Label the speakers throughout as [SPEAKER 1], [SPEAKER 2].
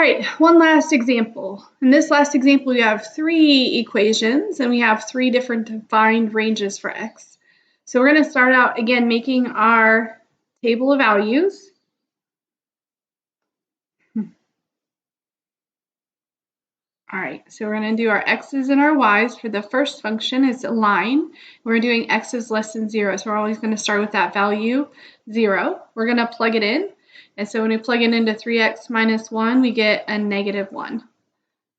[SPEAKER 1] right, one last example. In this last example, we have 3 equations, and we have 3 different defined ranges for x. So we're going to start out, again, making our table of values. All right, so we're going to do our x's and our y's. For the first function, it's a line. We're doing x is less than 0, so we're always going to start with that value, 0. We're going to plug it in. And so when we plug it into 3x minus 1, we get a negative 1.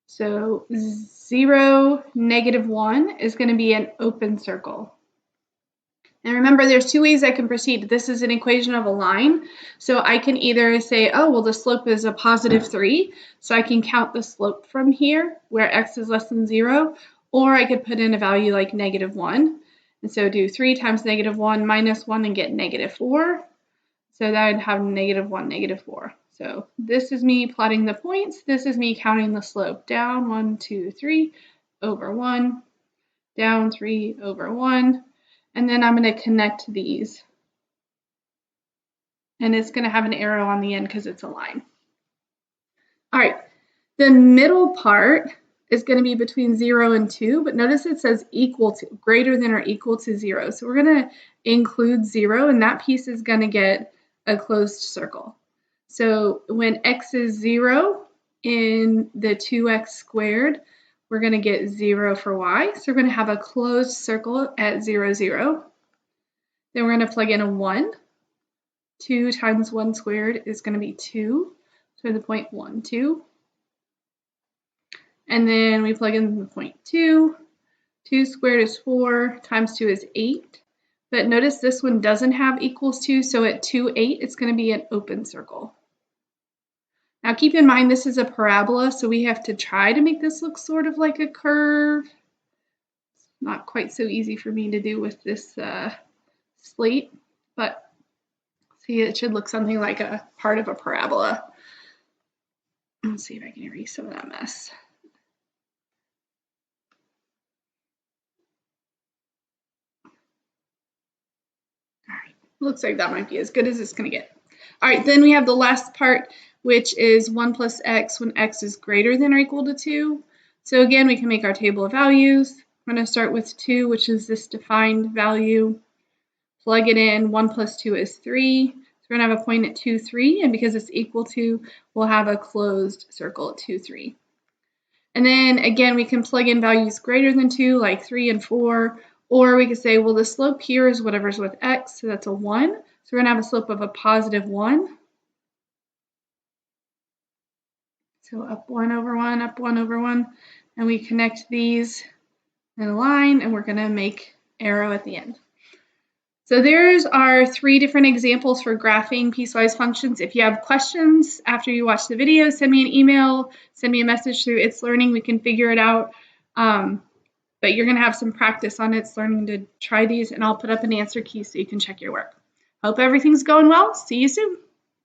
[SPEAKER 1] So 0, negative 1 is going to be an open circle. And remember, there's 2 ways I can proceed. This is an equation of a line. So I can either say, oh, well, the slope is a positive 3. So I can count the slope from here, where x is less than 0. Or I could put in a value like negative 1. And so do 3 times negative 1 minus 1 and get negative 4. So that I'd have negative 1, negative 4. So this is me plotting the points. This is me counting the slope. Down 1, 2, 3, over 1. Down 3, over 1. And then I'm going to connect these. And it's going to have an arrow on the end because it's a line. All right, the middle part is going to be between 0 and 2, but notice it says equal to, greater than or equal to 0. So we're going to include 0, and that piece is going to get a closed circle. So when x is 0 in the 2x squared, we're going to get 0 for y. So we're going to have a closed circle at 0, 0. Then we're going to plug in a 1. 2 times 1 squared is going to be 2. So the point 1, 2. And then we plug in the point 2. 2 squared is 4, times 2 is 8. But notice this one doesn't have equals 2, so at 2, 8, it's going to be an open circle. Now keep in mind this is a parabola, so we have to try to make this look sort of like a curve. It's not quite so easy for me to do with this slate, but see, it should look something like a part of a parabola. Let's see if I can erase some of that mess. All right, looks like that might be as good as it's going to get. All right, then we have the last part, which is 1 plus x when x is greater than or equal to 2. So again, we can make our table of values. I'm going to start with 2, which is this defined value. Plug it in. 1 plus 2 is 3. So we're going to have a point at 2, 3. And because it's equal to, we'll have a closed circle at 2, 3. And then again, we can plug in values greater than 2, like 3 and 4. Or we could say, well, the slope here is whatever's with x. So that's a 1. So we're going to have a slope of a positive 1. So up 1 over 1, up 1 over 1, and we connect these in a line, and we're going to make arrow at the end. So there's our 3 different examples for graphing piecewise functions. If you have questions after you watch the video, send me an email, send me a message through It's Learning. We can figure it out. But you're going to have some practice on It's Learning to try these, and I'll put up an answer key so you can check your work. Hope everything's going well. See you soon.